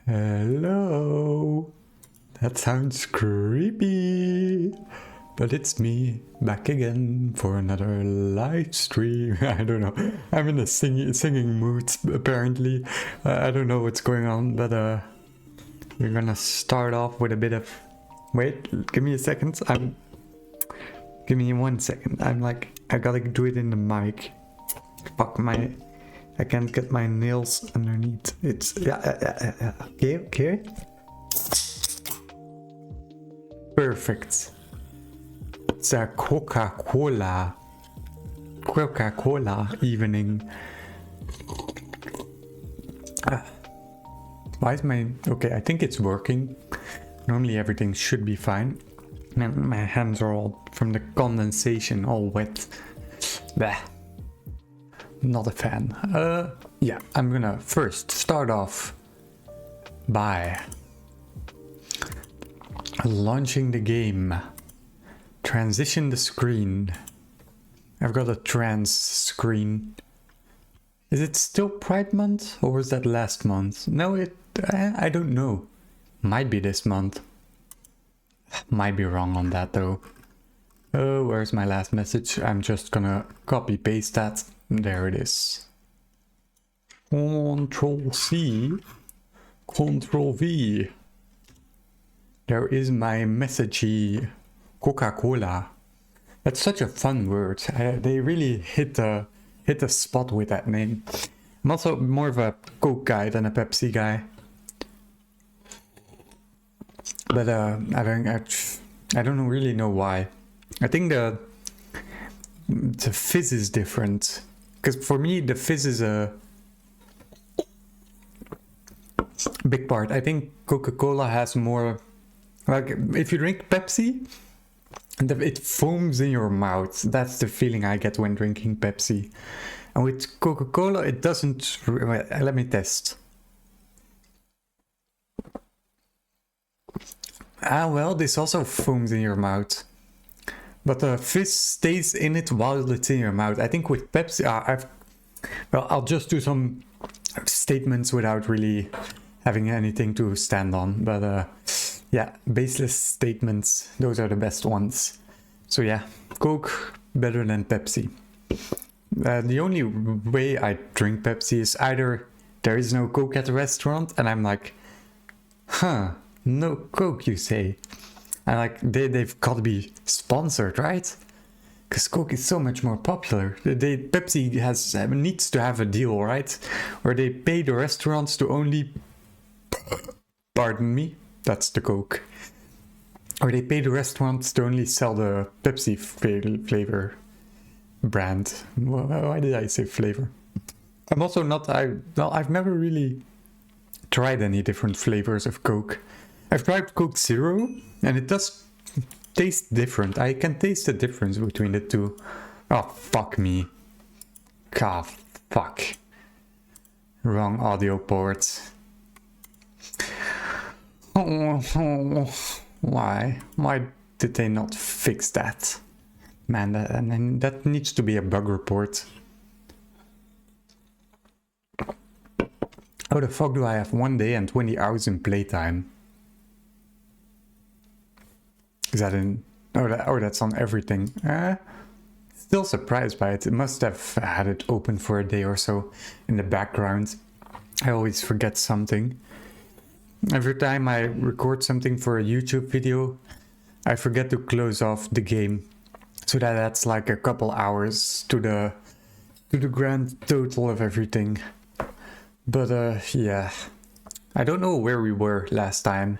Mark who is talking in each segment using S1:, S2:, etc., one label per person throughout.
S1: Hello. That sounds creepy. But it's me, back again for another live stream. I don't know. I'm in a singing mood, apparently. I don't know what's going on, but we're gonna start off with a bit of... Wait, give me a second. Give me 1 second. I gotta do it in the mic. Fuck I can't get my nails underneath. It's... Yeah. Okay. Perfect. It's a Coca-Cola evening. Why is my... Okay, I think it's working. Normally everything should be fine. My hands are all, from the condensation, all wet. Bah. Not a fan. Yeah, I'm gonna first start off by launching the game. Transition the screen. I've got a trans screen. Is it still Pride Month or was that last month? No, I don't know. Might be this month. Might be wrong on that though. Oh, where's my last message? I'm just gonna copy paste that. There it is. Control C. Control V. There is my messagey. Coca-Cola. That's such a fun word. They really hit the spot with that name. I'm also more of a Coke guy than a Pepsi guy. But I don't really know why. I think the fizz is different. Because for me the fizz is a big part. I think Coca-Cola has more... Like if you drink Pepsi, it foams in your mouth. That's the feeling I get when drinking Pepsi. And with Coca-Cola, it doesn't... Let me test. Ah, well, this also foams in your mouth. But the fizz stays in it while it's in your mouth. I think with Pepsi... Well, I'll just do some statements without really having anything to stand on. But... yeah, baseless statements, those are the best ones. So yeah, Coke better than Pepsi. The only way I drink Pepsi is either there is no Coke at the restaurant and I'm like, huh, no Coke you say? And like, they've got to be sponsored, right? Because Coke is so much more popular. Pepsi needs to have a deal, right? Where they pay the restaurants to only... Pardon me? That's the Coke. Or they pay the restaurants to only sell the Pepsi flavor brand. Why did I say flavor? I'm also not... I've never really tried any different flavors of Coke. I've tried Coke Zero, and it does taste different. I can taste the difference between the two. Oh, fuck me. God, fuck. Wrong audio port. Why? Why did they not fix that? Man, that needs to be a bug report. How the fuck do I have 1 day and 20 hours in playtime? Is that in... Oh, that's on everything. Still surprised by it. It must have had it open for a day or so in the background. I always forget something. Every time I record something for a YouTube video, I forget to close off the game. So that adds like a couple hours to the grand total of everything. But yeah. I don't know where we were last time.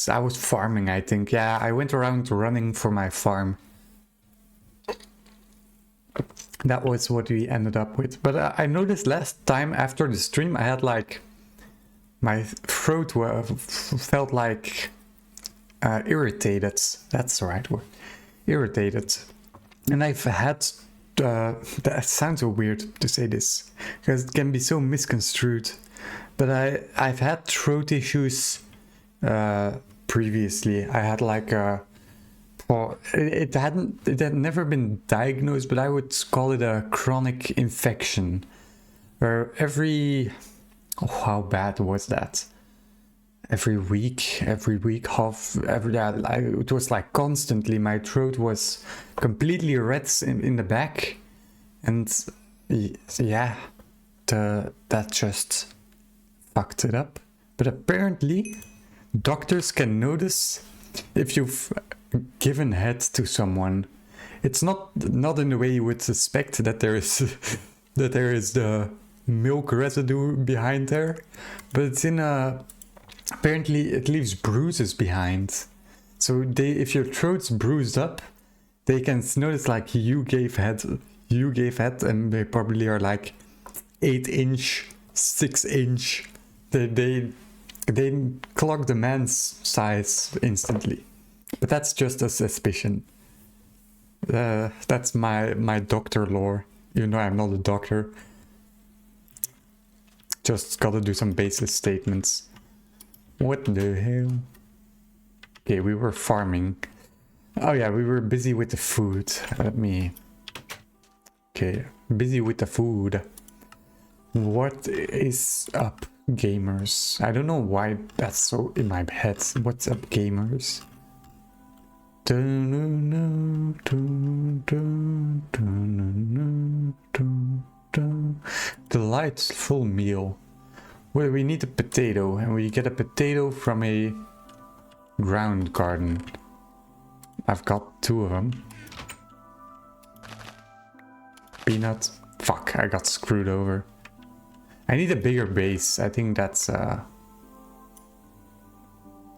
S1: I was farming, I think. Yeah, I went around running for my farm. That was what we ended up with. But I noticed last time after the stream I had like... My throat felt like irritated. That's the right word. Irritated. And I've had... that sounds so weird to say this, because it can be so misconstrued. But I've had throat issues previously. I had like a... Well, it had never been diagnosed, but I would call it a chronic infection. Where every Oh, how bad was that? Every week, half, it was like constantly. My throat was completely red in the back, and yeah, that just fucked it up. But apparently, doctors can notice if you've given head to someone. It's not in the way you would suspect that there is that there is the milk residue behind there, but it's in a. Apparently, it leaves bruises behind. So if your throat's bruised up, they can notice like you gave head, and they probably are like 8-inch, 6-inch. They clock the man's size instantly. But that's just a suspicion. That's my doctor lore. Even though I'm not a doctor. Just gotta do some basis statements. What the hell? Okay, we were farming. Oh yeah, we were busy with the food. Okay, busy with the food. What is up, gamers? I don't know why that's so in my head. What's up, gamers? Delightful meal. Well, we need a potato, and we get a potato from a ground garden. I've got 2 of them. Peanut. Fuck, I got screwed over. I need a bigger base. I think that's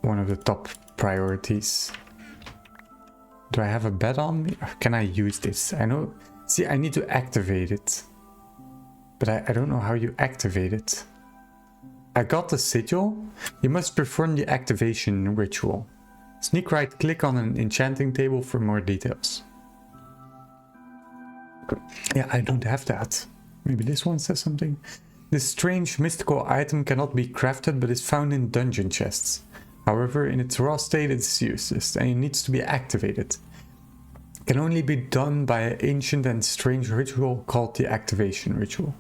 S1: one of the top priorities. Do I have a bed on me? Can I use this? I know. See, I need to activate it. But I don't know how you activate it. I got the sigil. You must perform the activation ritual. Sneak right click on an enchanting table for more details. Yeah, I don't have that. Maybe this one says something. This strange mystical item cannot be crafted but is found in dungeon chests. However, in its raw state it is useless and it needs to be activated. It can only be done by an ancient and strange ritual called the activation ritual.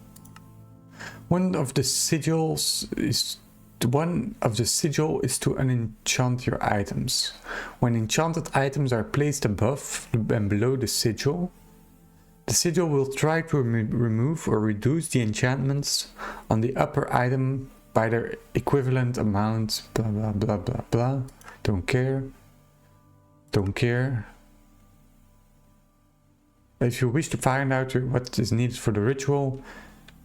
S1: One of the sigil is to unenchant your items. When enchanted items are placed above and below the sigil will try to remove or reduce the enchantments on the upper item by their equivalent amount. Blah blah blah blah blah. Don't care. If you wish to find out what is needed for the ritual,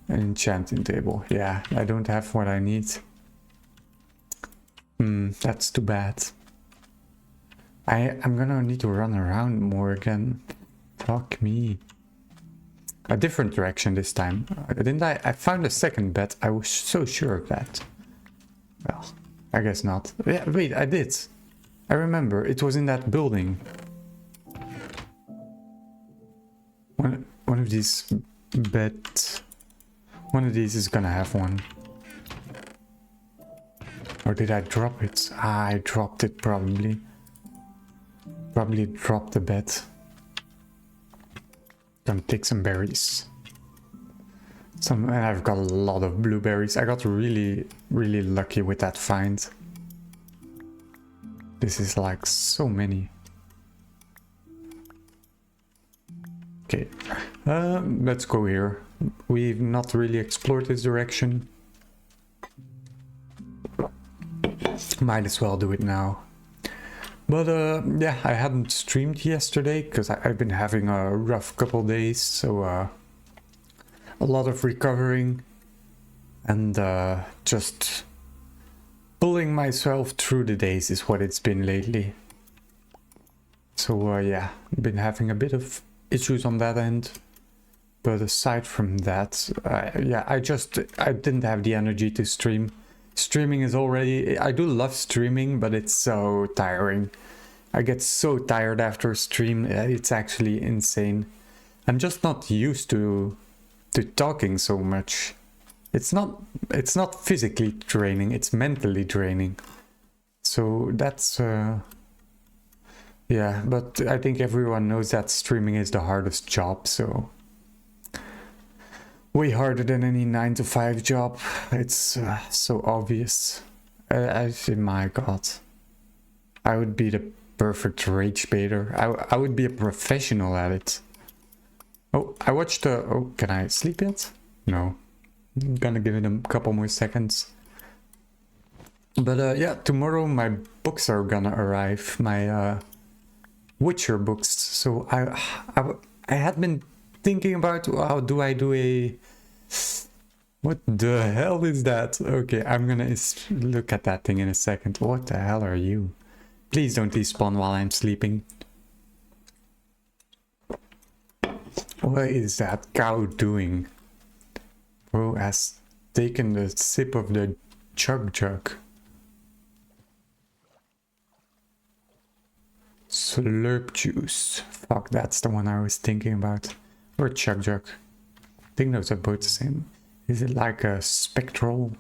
S1: an enchanting table. Yeah, I don't have what I need. That's too bad. I'm gonna need to run around more again. Fuck me. A different direction this time. Didn't I? I found a second bed. I was so sure of that. Well, I guess not. Yeah, wait, I did. I remember. It was in that building. One of these beds. One of these is gonna have one. Or did I drop it? Ah, I dropped it probably. Probably dropped the bed. Gonna take some berries. And I've got a lot of blueberries. I got really lucky with that find. This is like so many. Okay, let's go here. We've not really explored this direction. Might as well do it now. But yeah, I hadn't streamed yesterday because I've been having a rough couple days, so a lot of recovering and just pulling myself through the days is what it's been lately. So yeah, been having a bit of issues on that end. But aside from that, yeah, I didn't have the energy to stream. Streaming is already... I do love streaming, but it's so tiring. I get so tired after a stream, it's actually insane. I'm just not used to talking so much. It's not physically draining, it's mentally draining. So that's... yeah, but I think everyone knows that streaming is the hardest job, so... way harder than any 9-to-5 job. It's so obvious. My god. I would be the perfect rage baiter. I would be a professional at it. Oh, I watched the... Oh, can I sleep yet? No. I'm gonna give it a couple more seconds. But yeah, tomorrow my books are gonna arrive. My Witcher books. So I had been thinking about how do I do a... What the hell is that? Okay, I'm gonna look at that thing in a second. What the hell are you? Please don't despawn while I'm sleeping. What is that cow doing? Bro has taken the sip of the chug. Slurp juice. Fuck, that's the one I was thinking about. Or chug. I think those are both the same. Is it like a spectral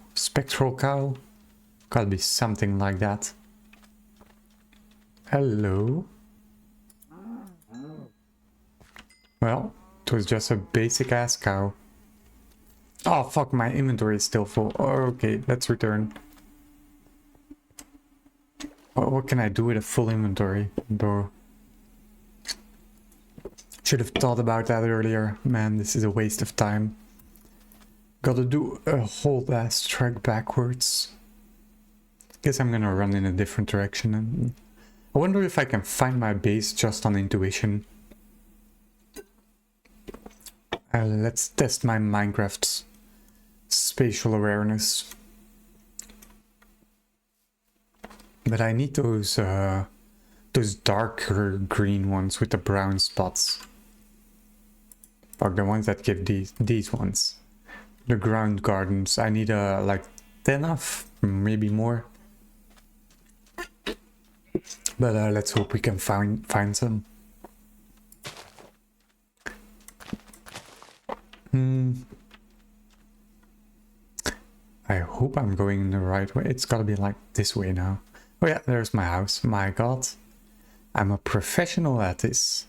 S1: cow? Gotta be something like that. Hello? Well, it was just a basic ass cow. Oh fuck, my inventory is still full. Oh, okay, let's return. What can I do with a full inventory, though? Should have thought about that earlier. Man, this is a waste of time. Gotta do a whole ass trek backwards. Guess I'm gonna run in a different direction. And I wonder if I can find my base just on intuition. Let's test my Minecraft's spatial awareness. But I need those darker green ones with the brown spots. Or the ones that give these ones. The ground gardens. I need like 10 of, maybe more. But let's hope we can find some. I hope I'm going in the right way. It's gotta be like this way now. Oh yeah, there's my house. My god. I'm a professional at this.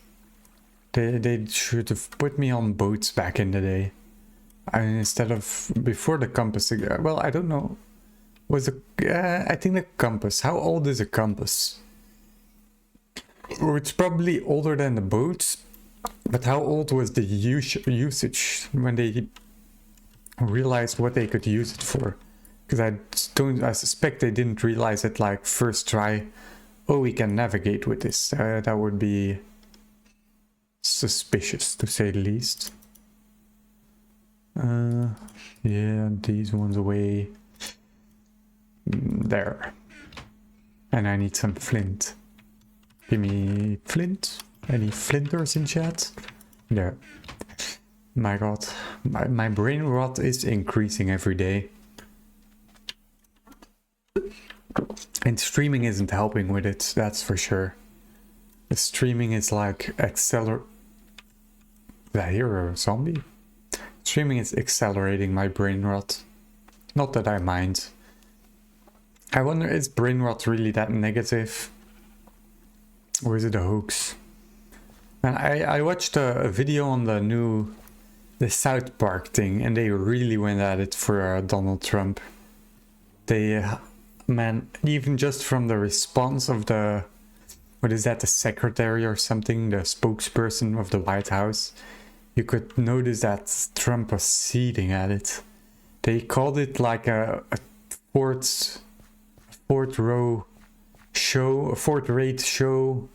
S1: They should have put me on boats back in the day. Instead of before the compass. Well, I don't know. I think the compass. How old is a compass? Oh, it's probably older than the boats. But how old was the usage when they realized what they could use it for? Because I suspect they didn't realize it like first try. Oh, we can navigate with this. That would be suspicious to say the least. Yeah, these ones away. There. And I need some flint. Give me flint. Any flinters in chat? There. My god. My brain rot is increasing every day. And streaming isn't helping with it, that's for sure. The streaming is like Did I hear a zombie? Streaming is accelerating my brain rot. Not that I mind. I wonder, is brain rot really that negative? Or is it a hoax? And I watched a video on the South Park thing, and they really went at it for Donald Trump. They, man, even just from the response of the, what is that, the secretary or something, the spokesperson of the White House, you could notice that Trump was seething at it. They called it like a fourth rate show.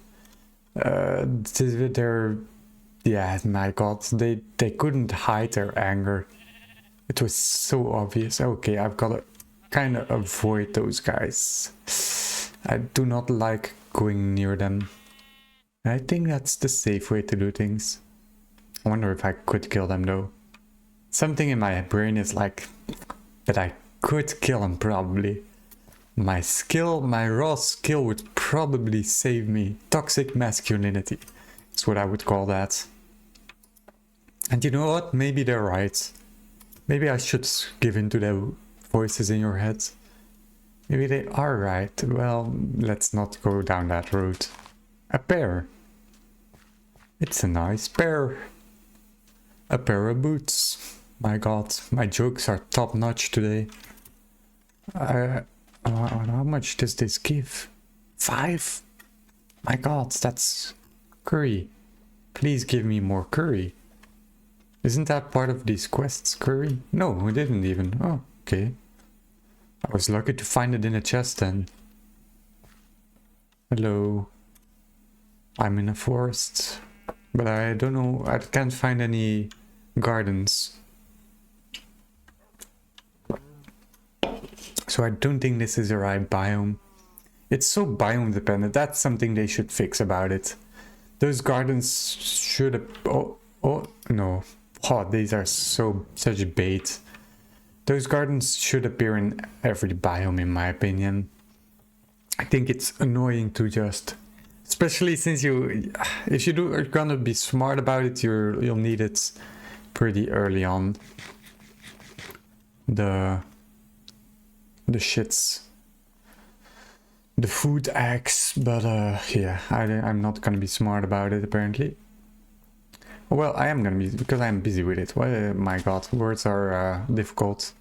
S1: Yeah, my god, they couldn't hide their anger. It was so obvious. Okay, I've got to kind of avoid those guys. I do not like going near them. I think that's the safe way to do things. I wonder if I could kill them though. Something in my brain is like that I could kill them probably. My raw skill would probably save me. Toxic masculinity is what I would call that. And you know what? Maybe they're right. Maybe I should give in to the voices in your head. Maybe they are right. Well, let's not go down that road. A pair. It's a nice pair. A pair of boots. My god, my jokes are top notch today. How much does this give? 5? My god, that's curry. Please give me more curry. Isn't that part of these quests, curry? No, we didn't even. Oh, okay. I was lucky to find it in a chest then. Hello. I'm in a forest. But I don't know, I can't find any gardens. So I don't think this is the right biome. It's so biome dependent. That's something they should fix about it. Those gardens should have... Oh, no. Oh, these are such bait. Those gardens should appear in every biome, in my opinion. I think it's annoying to just... Especially since if you're gonna be smart about it, you'll need it pretty early on. The shits. The food axe, but yeah, I'm not gonna be smart about it apparently. Well, I am gonna be, because I'm busy with it. Well, my god, words are difficult.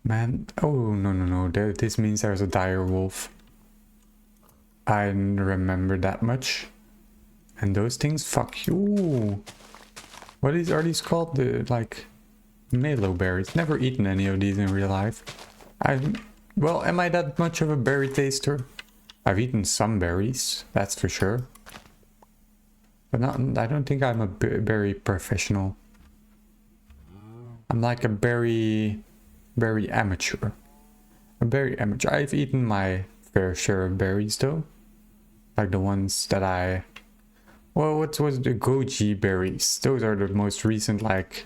S1: Man, oh no, this means there's a dire wolf. I didn't remember that much. And those things, fuck you. What are these called? The, like, Melo berries. Never eaten any of these in real life. Well, am I that much of a berry taster? I've eaten some berries, that's for sure. But I don't think I'm a berry professional. I'm like a berry amateur. A berry amateur. I've eaten my fair share of berries though. Like the ones that well, what was the goji berries? Those are the most recent, like,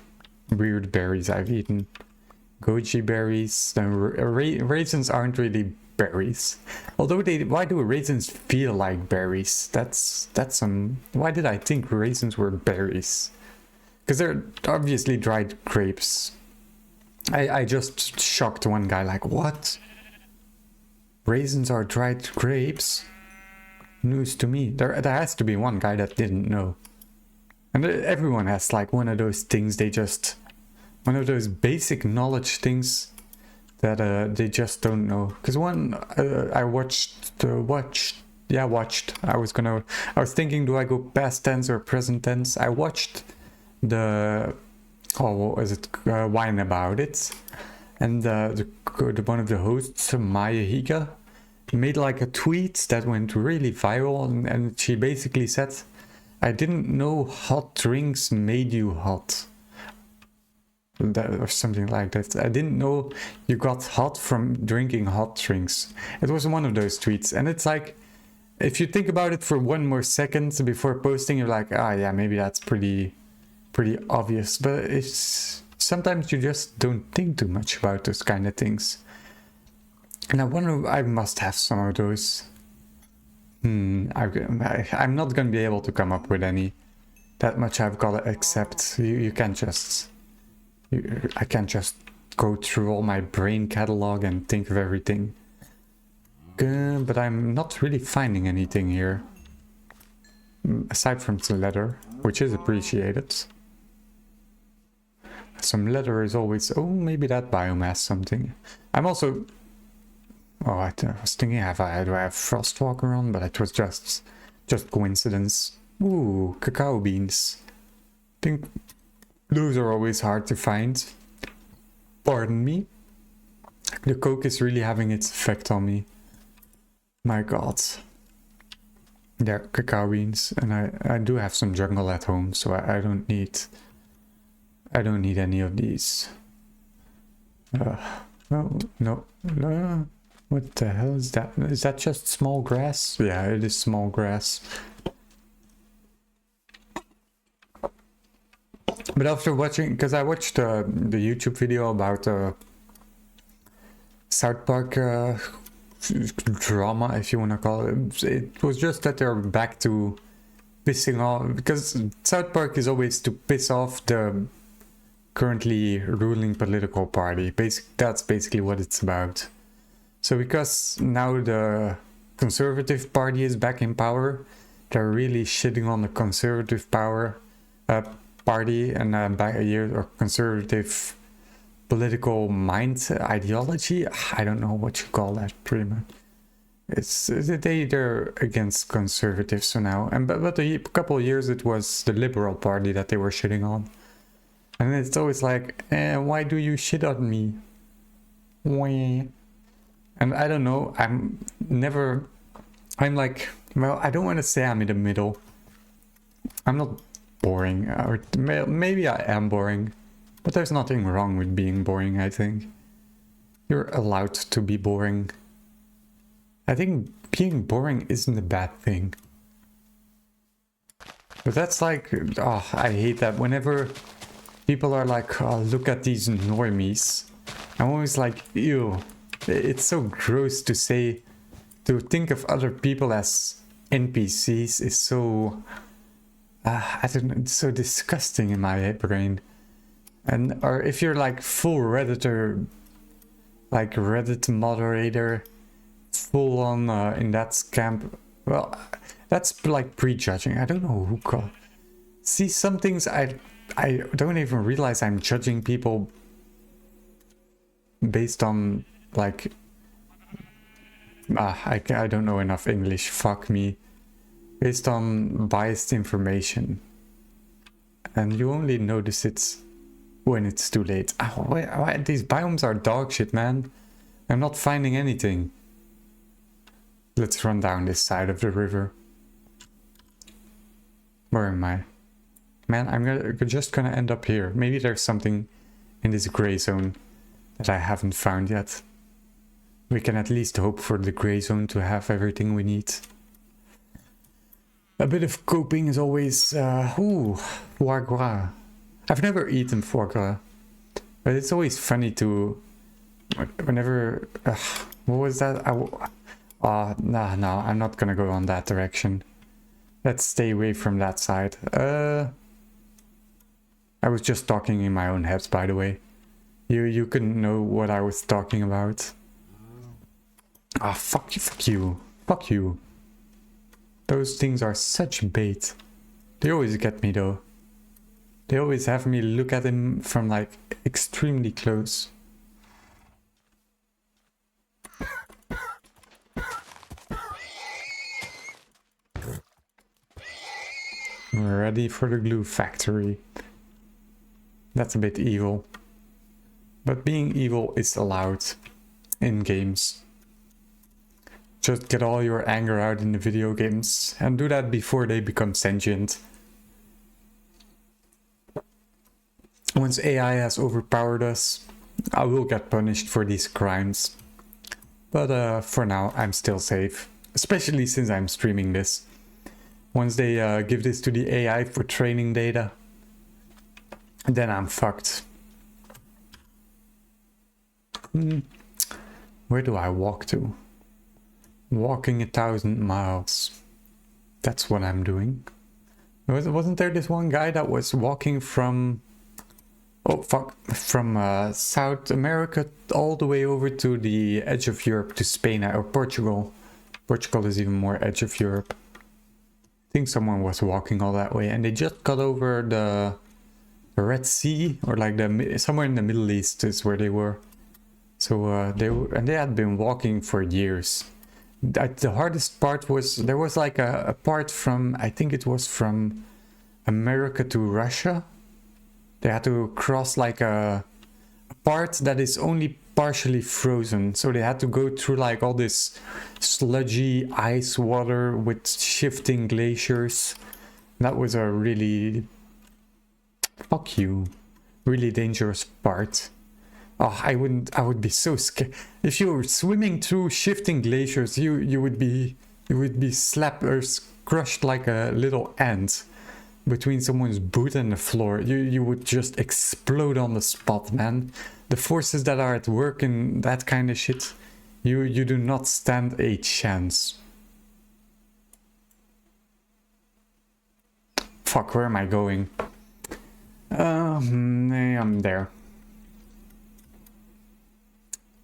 S1: weird berries I've eaten. Goji berries. Then raisins aren't really berries. Although why do raisins feel like berries? That's some... Why did I think raisins were berries? Because they're obviously dried grapes. I just shocked one guy, like, what? Raisins are dried grapes? News to me. There has to be one guy that didn't know. And everyone has like one of those things one of those basic knowledge things that they just don't know. Because I watched. I was thinking, do I go past tense or present tense? I watched what was it? Wine About It. And one of the hosts, Maya Higa, made like a tweet that went really viral, and she basically said, I didn't know hot drinks made you hot. Or something like that. I didn't know you got hot from drinking hot drinks. It was one of those tweets, and it's like, if you think about it for one more second before posting, you're like, yeah, maybe that's pretty obvious. But it's sometimes you just don't think too much about those kind of things. And I wonder, I must have some of those. I'm not gonna be able to come up with any. That much I've got to accept. You can't just... I can't just go through all my brain catalog and think of everything. But I'm not really finding anything here. Aside from some leather, which is appreciated. Some leather is always... Oh, maybe that biome has something. I'm also... Oh, I was thinking, do I have Frostwalker on? But it was just coincidence. Ooh, cacao beans. I think those are always hard to find. Pardon me. The coke is really having its effect on me. My god. They're cacao beans, and I do have some jungle at home, so I don't need any of these. Oh, no. What the hell is that? Is that just small grass? Yeah, it is small grass. But after watching, because I watched the YouTube video about South Park drama, if you want to call it. It was just that they're back to pissing off, because South Park is always to piss off the currently ruling political party. That's basically what it's about. So because now the Conservative Party is back in power, they're really shitting on the Conservative party and back a year or conservative political mind ideology. I don't know what you call that, pretty much. They're against conservatives for now, and but a couple of years it was the Liberal Party that they were shitting on, and it's always like, why do you shit on me? Why? And I don't know. I'm like, well, I don't want to say I'm in the middle. I'm not boring, or maybe I am boring, but there's nothing wrong with being boring. I think you're allowed to be boring. I think being boring isn't a bad thing. But that's like, oh, I hate that. Whenever people are like, oh, look at these normies, I'm always like, ew. It's so gross to say, to think of other people as NPCs is so, I don't know, it's so disgusting in my brain. And, or if you're like full Redditor, like Reddit moderator, full on in that camp, well, that's like prejudging. I don't know who called. See, some things I don't even realize I'm judging people based on like I don't know enough English, fuck me, based on biased information, and you only notice it when it's too late. Why these biomes are dog shit, man. I'm not finding anything. Let's run down this side of the river. Where am I? Man, I'm just gonna end up here. Maybe there's something in this gray zone that I haven't found yet. We can at least hope for the gray zone to have everything we need. A bit of coping is always... ooh, foie gras. I've never eaten foie gras. But it's always funny to... Whenever... what was that? No, I'm not gonna go on that direction. Let's stay away from that side. I was just talking in my own head, by the way. You couldn't know what I was talking about. Ah, fuck you, fuck you, fuck you. Those things are such bait. They always get me though. They always have me look at him from like extremely close. We're ready for the glue factory. That's a bit evil. But being evil is allowed in games. Just get all your anger out in the video games and do that before they become sentient. Once AI has overpowered us, I will get punished for these crimes. But for now, I'm still safe. Especially since I'm streaming this. Once they give this to the AI for training data, then I'm fucked. Where do I walk to? Walking 1,000 miles. That's what I'm doing. Wasn't there this one guy that was walking from... Oh fuck, from South America all the way over to the edge of Europe to Spain or Portugal. Portugal is even more edge of Europe. I think someone was walking all that way and they just got over the Red Sea, or like somewhere in the Middle East is where they were. So they had been walking for years. The hardest part was, there was like a part from, I think it was from America to Russia. They had to cross like a part that is only partially frozen. So they had to go through like all this sludgy ice water with shifting glaciers. That was a really, fuck you, really dangerous part. Oh, I would be so scared. If you were swimming through shifting glaciers, you would be slapped or crushed like a little ant between someone's boot and the floor. You would just explode on the spot, man. The forces that are at work in that kind of shit, you do not stand a chance. Fuck, where am I going? I'm there.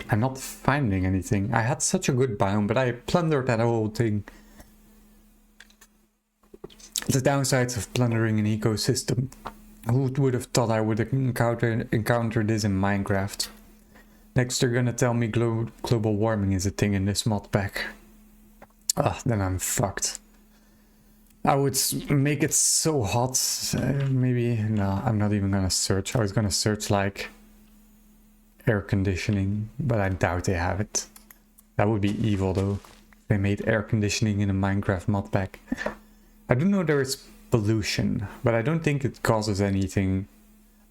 S1: I'm not finding anything. I had such a good biome, but I plundered that whole thing. The downsides of plundering an ecosystem Who would have thought I would encounter this in Minecraft? Next they're gonna tell me global warming is a thing in this mod pack. Ah, then I'm fucked. I would make it so hot. Maybe, no, I'm not even gonna search. I was gonna search like air conditioning, but I doubt they have it. That would be evil though. They made air conditioning in a Minecraft mod pack. I do know there is pollution, but I don't think it causes anything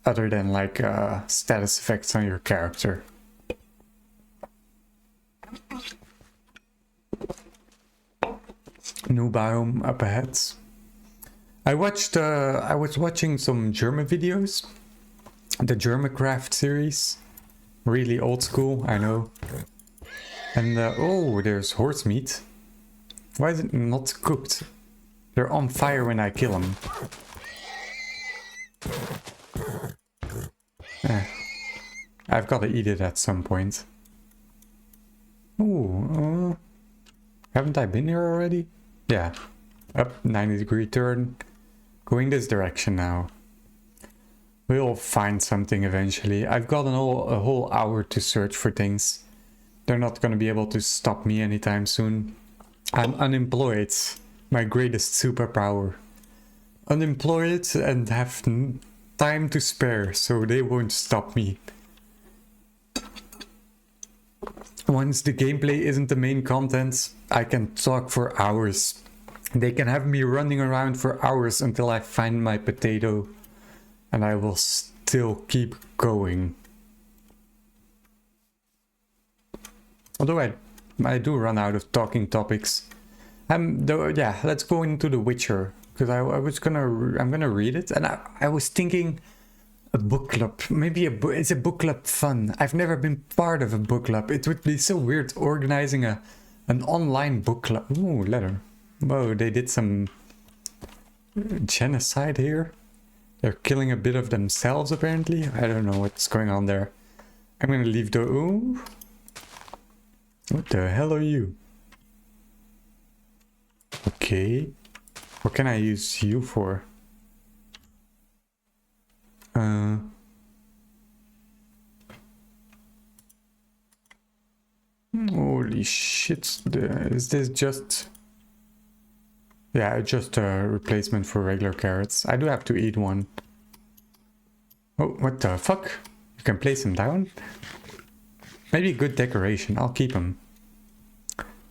S1: other than like status effects on your character. New biome up ahead. I was watching some German videos. The Germacraft series. Really old school, I know. And oh, there's horse meat. Why is it not cooked? They're on fire when I kill them. I've got to eat it at some point. Ooh, haven't I been here already? Yeah. Up, 90-degree turn. Going this direction now. We'll find something eventually. I've got a whole hour to search for things. They're not gonna be able to stop me anytime soon. I'm unemployed. My greatest superpower. Unemployed and have time to spare, so they won't stop me. Once the gameplay isn't the main content, I can talk for hours. They can have me running around for hours until I find my potato. And I will still keep going. Although I do run out of talking topics. Yeah, let's go into The Witcher. Because I'm gonna read it. And I was thinking a book club. Maybe it's a book club fun. I've never been part of a book club. It would be so weird organizing an online book club. Ooh, letter. Whoa, they did some genocide here. They're killing a bit of themselves, apparently. I don't know what's going on there. I'm gonna leave the... Ooh. What the hell are you? Okay. What can I use you for? Holy shit. Is this just... Yeah, just a replacement for regular carrots. I do have to eat one. Oh, what the fuck? You can place them down? Maybe good decoration. I'll keep them.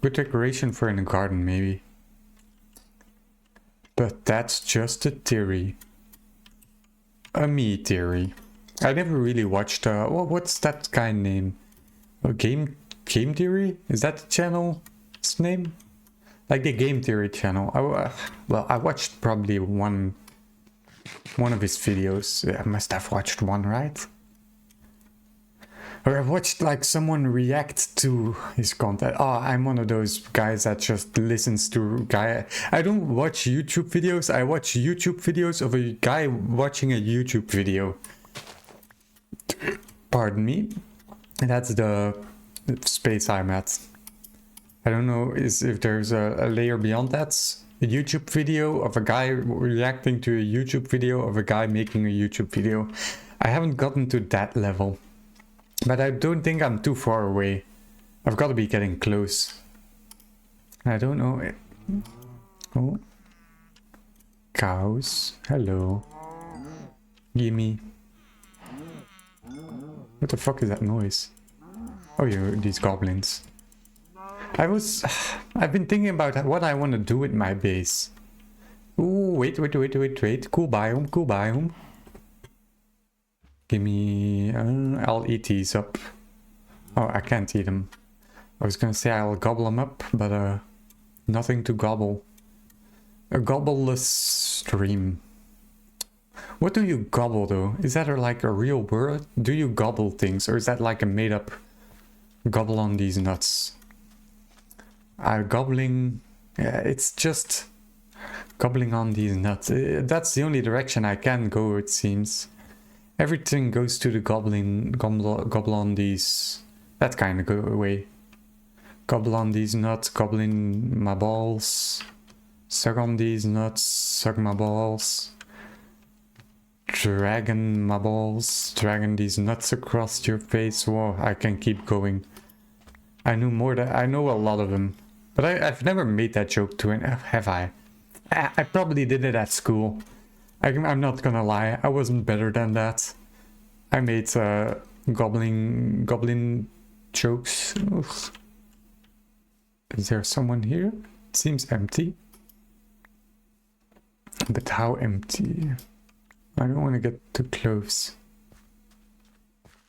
S1: Good decoration for in a garden, maybe. But that's just a theory. A me theory. I never really watched... what's that guy name? Game Theory? Is that the channel's name? Like the Game Theory channel. Well, I watched probably one of his videos. I must have watched one, right? Or I watched like someone react to his content. Oh, I'm one of those guys that just listens to I don't watch YouTube videos. I watch YouTube videos of a guy watching a YouTube video. Pardon me. That's the space I'm at. I don't know if there's a layer beyond that. A YouTube video of a guy reacting to a YouTube video of a guy making a YouTube video. I haven't gotten to that level. But I don't think I'm too far away. I've got to be getting close. I don't know. Oh. Cows. Hello. Gimme. What the fuck is that noise? Oh, these goblins. I've been thinking about what I want to do with my base. Ooh, wait. Cool biome. Gimme... I'll eat these up. Oh, I can't eat them. I was gonna say I'll gobble them up, but nothing to gobble. A gobbleless stream. What do you gobble though? Is that like a real word? Do you gobble things, or is that like a made up gobble on these nuts? Gobbling... Yeah, it's just gobbling on these nuts. That's the only direction I can go, it seems. Everything goes to the gobble on these... That kind of way. Gobble on these nuts, gobbling my balls. Suck on these nuts, suck my balls. Dragon my balls. Dragon these nuts across your face. Whoa, I can keep going. I know a lot of them. But I've never made that joke to an... Have I? I probably did it at school. I'm not gonna lie. I wasn't better than that. I made goblin jokes. Ugh. Is there someone here? It seems empty. But how empty? I don't want to get too close.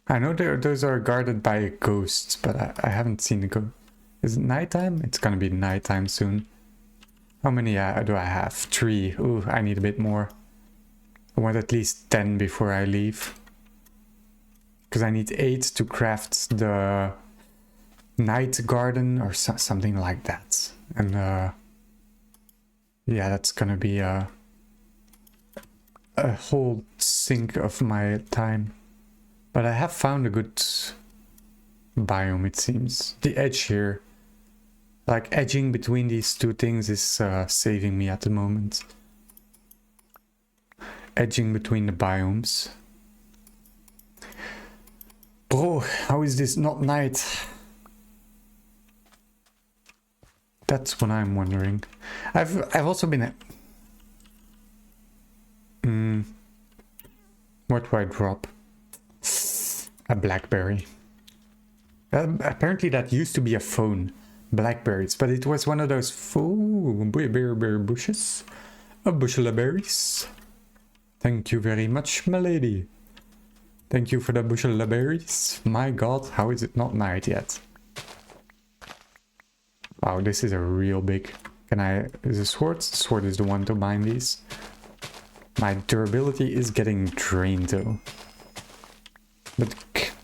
S1: I know those are guarded by ghosts, but I haven't seen a ghost. Is it nighttime? It's gonna be nighttime soon. How many do I have? 3. Ooh, I need a bit more. I want at least 10 before I leave. Because I need 8 to craft the night garden or something like that. And yeah, that's gonna be a whole sink of my time. But I have found a good biome, it seems. The edge here. Like edging between these two things is saving me at the moment. Edging between the biomes. Bro, how is this not night? That's what I'm wondering. I've also been... What do I drop? A blackberry. Apparently that used to be a phone. Blackberries, but it was one of those berry bushes. A bushel of berries. Thank you very much, my lady. Thank you for the bushel of berries. My god, how is it not night yet? Wow, this is a real big... Is a sword? The sword is the one to bind these. My durability is getting drained though. But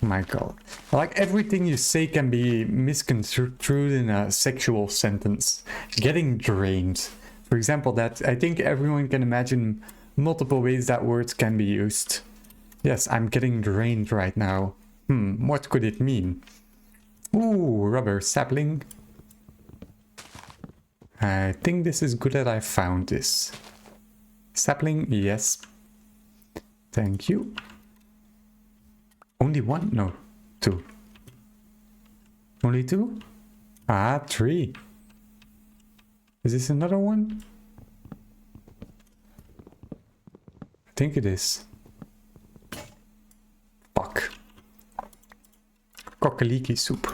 S1: my god. Like everything you say can be misconstrued in a sexual sentence. Getting drained. For example, that I think everyone can imagine multiple ways that words can be used. Yes, I'm getting drained right now. What could it mean? Ooh, rubber sapling. I think this is good that I found this. Sapling, yes. Thank you. Only one? No, 2. Only 2? Ah, 3. Is this another one? I think it is. Fuck. Kokkaliki soup.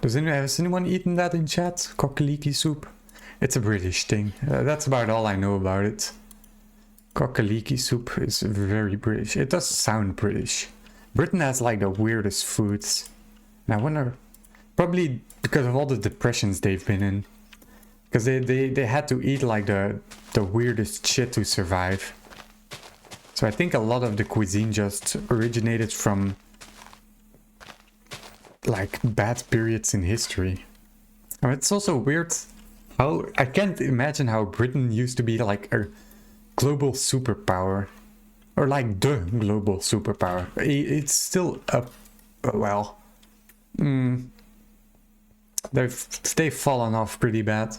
S1: Has anyone eaten that in chat? Kokkaliki soup? It's a British thing. That's about all I know about it. Kokkaliki soup is very British. It does sound British. Britain has like the weirdest foods. And I wonder, probably because of all the depressions they've been in. Because they had to eat like the weirdest shit to survive. So I think a lot of the cuisine just originated from like bad periods in history. And it's also weird how, I can't imagine how Britain used to be like a global superpower. Or like the global superpower. It's still well, they've fallen off pretty bad.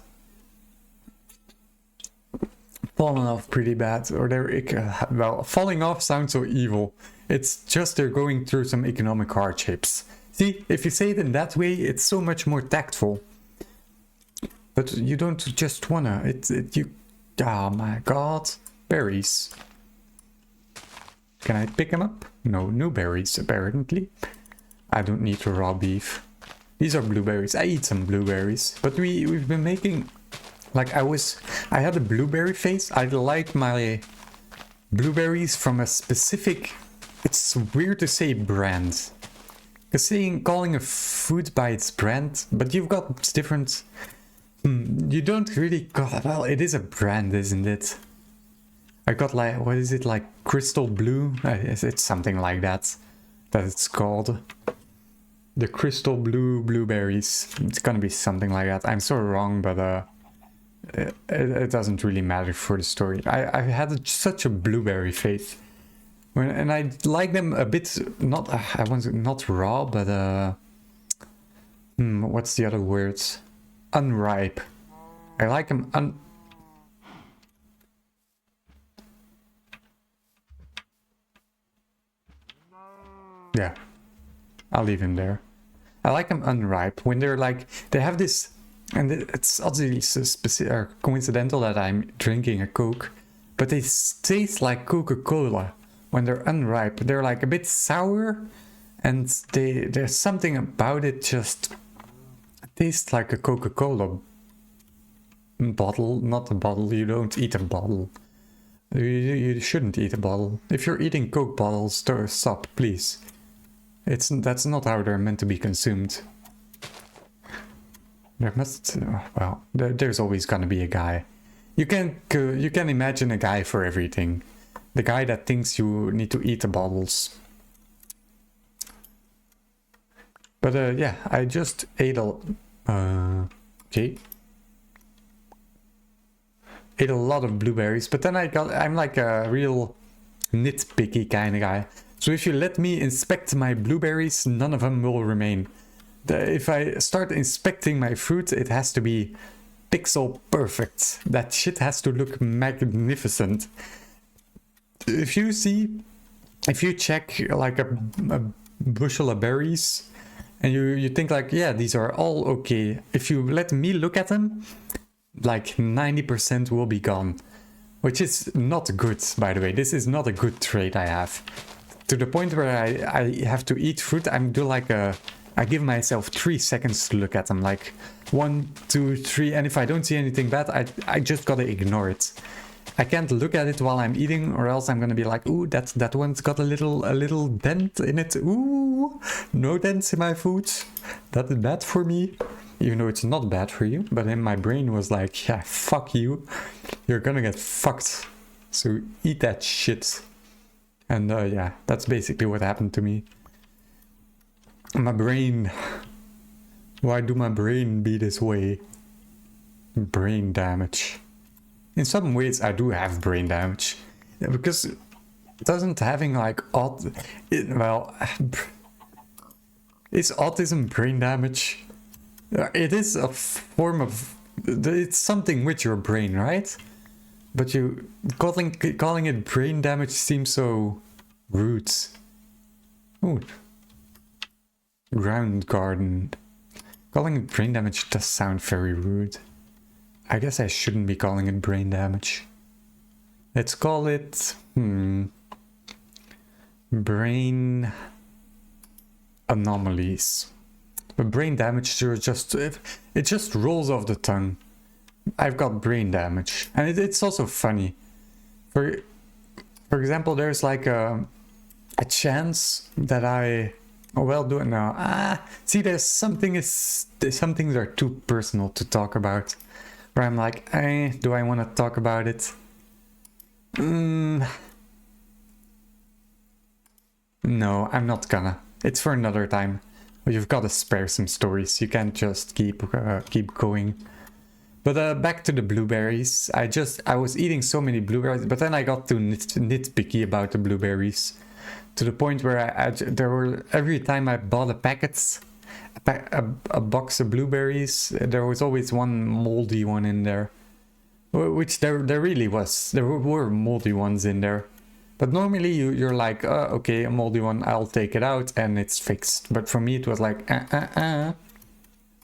S1: Or they're well, falling off sounds so evil. It's just they're going through some economic hardships. See, if you say it in that way, it's so much more tactful. But you don't just wanna. Oh my god, berries. Can I pick them up? No, no berries, apparently. I don't need raw beef. These are blueberries. I eat some blueberries. But we've been making... Like, I had a blueberry phase. I like my blueberries from a specific... It's weird to say brand. Because calling a food by its brand, but you've got different... you don't really... Well, it is a brand, isn't it? I got like, what is it, like crystal blue? It's something like that it's called. The crystal blue blueberries. It's gonna be something like that. I'm so wrong, but it doesn't really matter for the story. I had such a blueberry phase. And I like them a bit, not raw, but what's the other word? Unripe. I like them Yeah, I'll leave him there. I like them unripe when they're like, they have this, and it's obviously specific or coincidental that I'm drinking a Coke, but they taste like Coca-Cola when they're unripe. They're like a bit sour, and there's something about it just tastes like a Coca-Cola bottle, not a bottle. You don't eat a bottle. You shouldn't eat a bottle. If you're eating Coke bottles, stop, please. That's not how they're meant to be consumed. There must, well, there's always gonna be a guy. You can imagine a guy for everything. The guy that thinks you need to eat the bottles. But yeah, I just ate okay. Ate a lot of blueberries, but then I'm like a real nitpicky kind of guy. So if you let me inspect my blueberries, none of them will remain. If I start inspecting my fruit, it has to be pixel perfect. That shit has to look magnificent. If you check like a bushel of berries, and you think like, yeah, these are all okay. If you let me look at them, like 90% will be gone. Which is not good, by the way. This is not a good trait I have. To the point where I have to eat fruit, I give myself 3 seconds to look at them. Like 1, 2, 3, and if I don't see anything bad, I just gotta ignore it. I can't look at it while I'm eating, or else I'm gonna be like, ooh, that one's got a little dent in it. Ooh, no dents in my food. That is bad for me. Even though it's not bad for you, but then my brain was like, yeah, fuck you. You're gonna get fucked. So eat that shit. And yeah, that's basically what happened to me. My brain. Why do my brain be this way? Brain damage. In some ways, I do have brain damage. Because doesn't having like well, is autism brain damage? It is a form of, it's something with your brain, right? But you calling it brain damage seems so rude. Ooh. Ground garden. Calling it brain damage does sound very rude. I guess I shouldn't be calling it brain damage. Let's call it brain anomalies. But brain damage it just rolls off the tongue. I've got brain damage, and it's also funny. For example, there's like a chance that I'll do it now. See, there's some things are too personal to talk about. Where I'm like, do I want to talk about it? No, I'm not gonna. It's for another time. But you've got to spare some stories. You can't just keep going. But back to the blueberries. I was eating so many blueberries, but then I got too nitpicky about the blueberries, to the point where every time I bought a box of blueberries, there was always one moldy one in there, which there really was. There were moldy ones in there. But normally you're like, okay, a moldy one, I'll take it out and it's fixed. But for me it was like,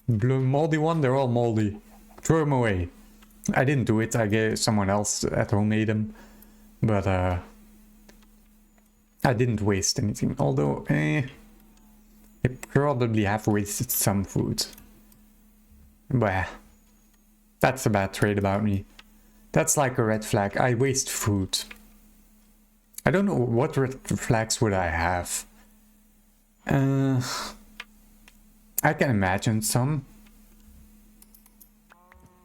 S1: moldy one, they're all moldy. Throw them away. I didn't do it, I gave someone else at home made them. But I didn't waste anything. Although, I probably have wasted some food. But that's a bad trait about me. That's like a red flag. I waste food. I don't know what red flags would I have. I can imagine some.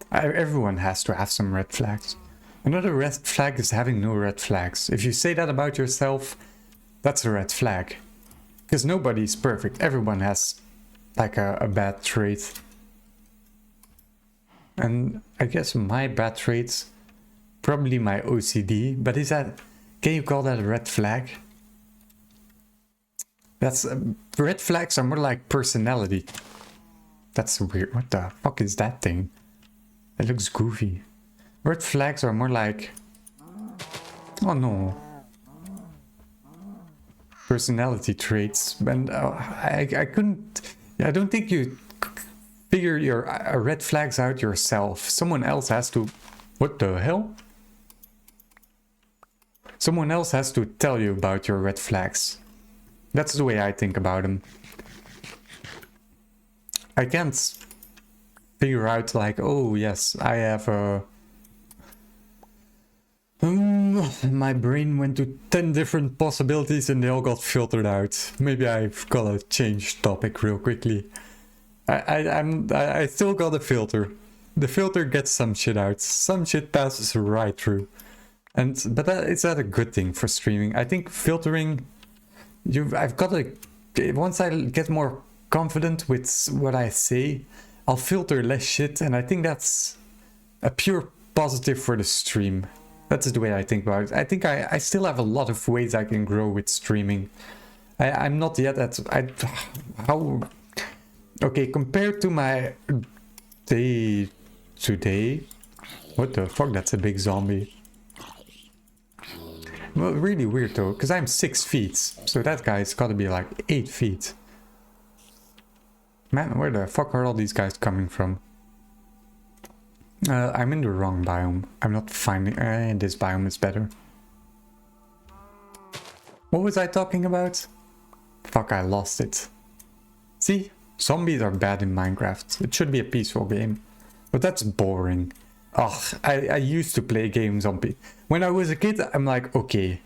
S1: Everyone has to have some red flags. Another red flag is having no red flags. If you say that about yourself, that's a red flag. Because nobody's perfect. Everyone has like a bad trait. And I guess my bad traits, probably my OCD, but can you call that a red flag? Red flags are more like personality. That's weird. What the fuck is that thing? It looks goofy. Red flags are more like, oh no. personality traits, and I couldn't. I don't think you figure your red flags out yourself. Someone else has to. What the hell? Someone else has to tell you about your red flags. That's the way I think about them. I can't figure out like, oh yes, I have a... my brain went to 10 different possibilities and they all got filtered out. Maybe I've gotta change topic real quickly. I still got a filter. The filter gets some shit out. Some shit passes right through. But is that a good thing for streaming? I think filtering... I've got to... Once I get more confident with what I say, I'll filter less shit, and I think that's a pure positive for the stream. That's the way I think about it. I think I still have a lot of ways I can grow with streaming. I'm not yet at... how... Okay, compared to my day today... What the fuck, that's a big zombie. Well, really weird though, because I'm 6 feet, so that guy's gotta be like 8 feet. Man, where the fuck are all these guys coming from? I'm in the wrong biome. I'm not finding... this biome is better. What was I talking about? Fuck, I lost it. See? Zombies are bad in Minecraft. It should be a peaceful game. But that's boring. Ugh, I used to play games on... When I was a kid, I'm like, okay.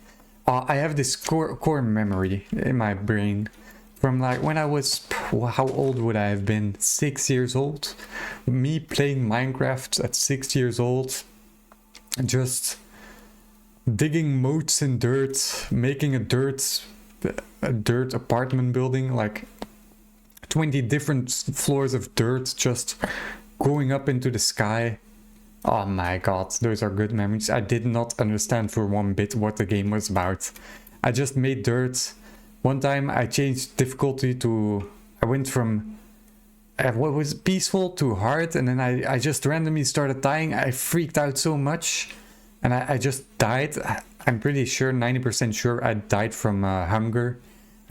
S1: I have this core memory in my brain. From like when I was... How old would I have been? 6 years old? Me playing Minecraft at 6 years old. Just digging moats in dirt. Making a dirt apartment building. Like 20 different floors of dirt just going up into the sky. Oh my god, those are good memories. I did not understand for one bit what the game was about. I just made dirt. One time I changed difficulty to... I went from... what was peaceful to hard, and then I just randomly started dying. I freaked out so much, and I just died. I'm pretty sure, 90% sure I died from hunger.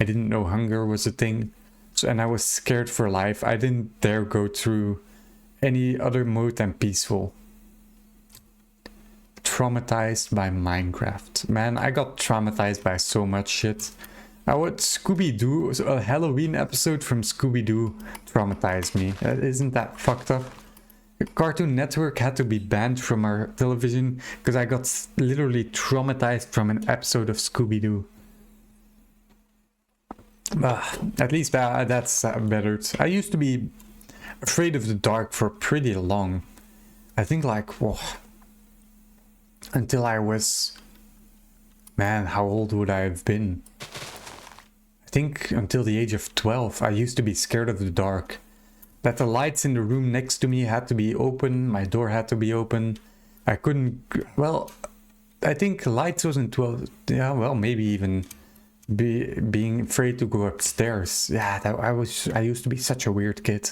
S1: I didn't know hunger was a thing. So, and I was scared for life. I didn't dare go through any other mode than peaceful. Traumatized by Minecraft. Man, I got traumatized by so much shit. I would Scooby-Doo, a Halloween episode from Scooby-Doo traumatized me. Isn't that fucked up? Cartoon Network had to be banned from our television because I got literally traumatized from an episode of Scooby-Doo. At least that's better. I used to be afraid of the dark for pretty long. I think like, whoa, until I was... Man, how old would I have been? I think until the age of 12, I used to be scared of the dark. That the lights in the room next to me had to be open, my door had to be open. I couldn't... Well, I think lights wasn't 12... Yeah, well, maybe even being afraid to go upstairs. Yeah, I used to be such a weird kid.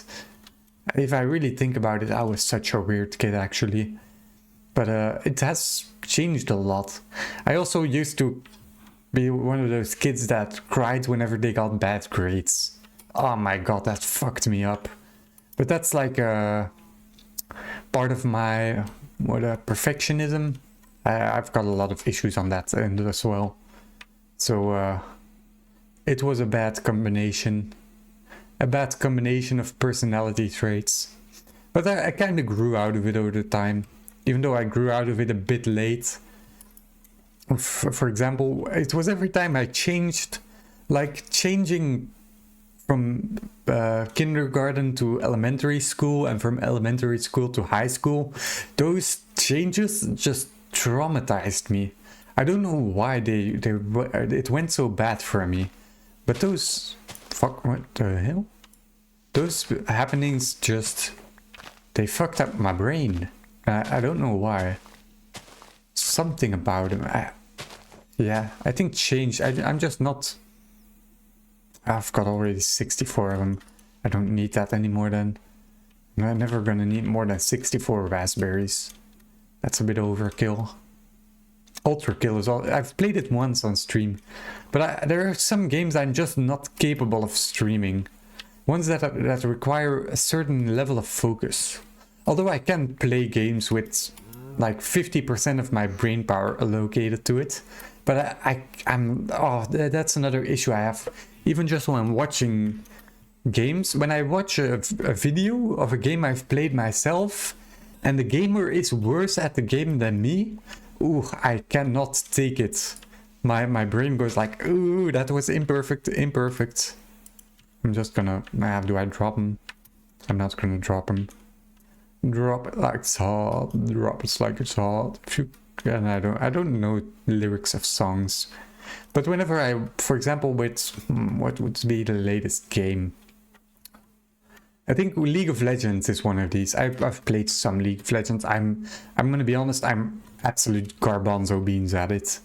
S1: If I really think about it, I was such a weird kid actually. But it has changed a lot. I also used to be one of those kids that cried whenever they got bad grades. Oh my god, that fucked me up. But that's like a part of my perfectionism. I've got a lot of issues on that end as well. So it was a bad combination. A bad combination of personality traits. But I kind of grew out of it over the time. Even though I grew out of it a bit late. For example, it was every time I changed, like changing from kindergarten to elementary school and from elementary school to high school. Those changes just traumatized me. I don't know why it went so bad for me. But those... Fuck, what the hell? Those happenings just... They fucked up my brain. I don't know why. Something about him. Yeah, I think change. I'm just not... I've got already 64 of them. I don't need that anymore then. I'm never gonna need more than 64 raspberries. That's a bit overkill. Ultra Kill is all. I've played it once on stream, but there are some games I'm just not capable of streaming. Ones that require a certain level of focus. Although I can play games with like 50% of my brain power allocated to it, but that's another issue I have. Even just when I'm watching games, when I watch a video of a game I've played myself, and the gamer is worse at the game than me, ooh, I cannot take it. My brain goes like, ooh, that was imperfect. I'm just gonna, do I drop him? I'm not gonna drop him. Drop it like it's hot, drop it like it's hot. And I don't know lyrics of songs. But whenever I, for example, with, what would be the latest game? I think League of Legends is one of these. I've played some League of Legends. I'm gonna be honest, I'm absolute garbanzo beans at it.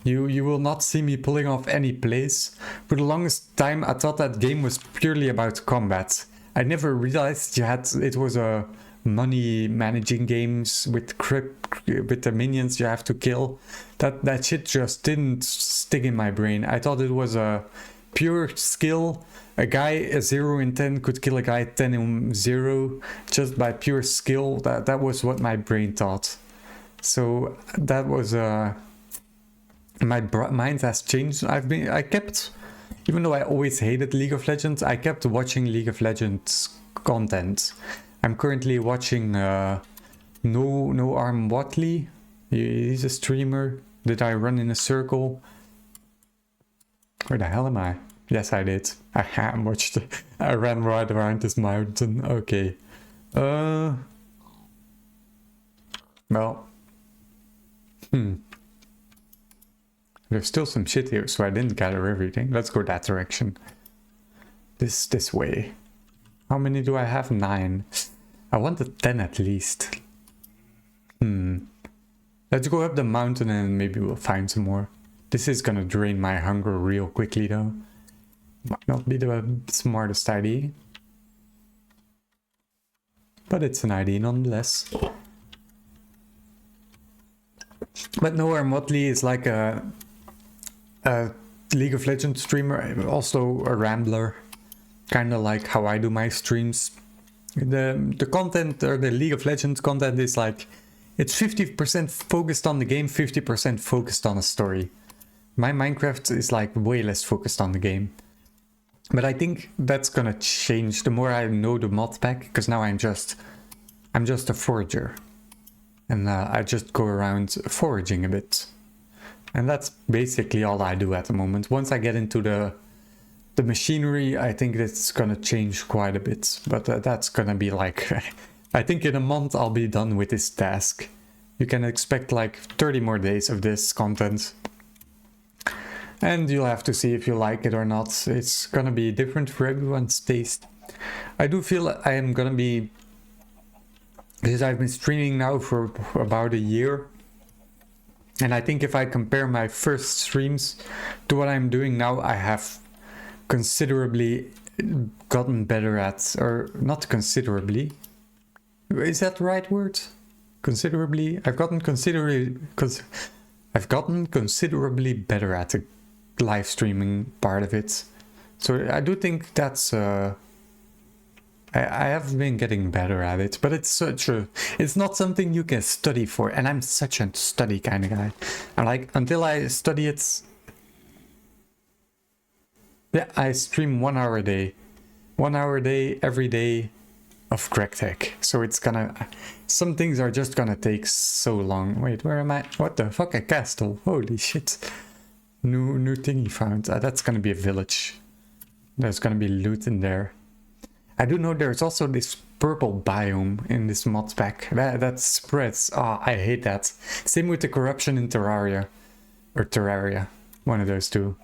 S1: You will not see me pulling off any plays. For the longest time I thought that game was purely about combat. I never realized it was a money managing games with the minions you have to kill. That shit just didn't stick in my brain. I thought it was a pure skill. A guy a 0 in 10 could kill a guy 10 in 0 just by pure skill. That was what my brain thought. So that was my mind has changed. Even though I always hated League of Legends, I kept watching League of Legends content. I'm currently watching No Arm Watley. He's a streamer. Did I run in a circle? Where the hell am I? Yes, I did. I watched. I ran right around this mountain. Okay. Well. There's still some shit here, so I didn't gather everything. Let's go that direction. This way. How many do I have? 9. I wanted 10 at least. Let's go up the mountain and maybe we'll find some more. This is gonna drain my hunger real quickly though. Might not be the smartest idea. But it's an idea nonetheless. But Noah Motley is like a League of Legends streamer, also a rambler. Kinda like how I do my streams. The content, or the League of Legends content, is like, it's 50% focused on the game, 50% focused on a story. My Minecraft is like way less focused on the game. But I think that's gonna change the more I know the mod pack, because now I'm just a forager. And I just go around foraging a bit. And that's basically all I do at the moment. Once I get into the machinery, I think that's gonna change quite a bit. But that's gonna be like, I think in a month I'll be done with this task. You can expect like 30 more days of this content. And you'll have to see if you like it or not. It's gonna be different for everyone's taste. I do feel I am gonna be, because I've been streaming now for about a year. And I think if I compare my first streams to what I'm doing now, I have considerably gotten better at, or not considerably. Is that the right word? Considerably? I've gotten considerably better at the live streaming part of it. So I do think that's I have been getting better at it, but it's not something you can study for, and I'm such a study kind of guy. I'm like, until I study it, yeah, I stream 1 hour a day. 1 hour a day, every day of GregTech. So it's gonna, some things are just gonna take so long. Wait, where am I? What the fuck, a castle? Holy shit. New thingy found. That's gonna be a village. There's gonna be loot in there. I do know there's also this purple biome in this mod pack. That spreads. Oh, I hate that. Same with the corruption in Terraria. Or Terraria. One of those two.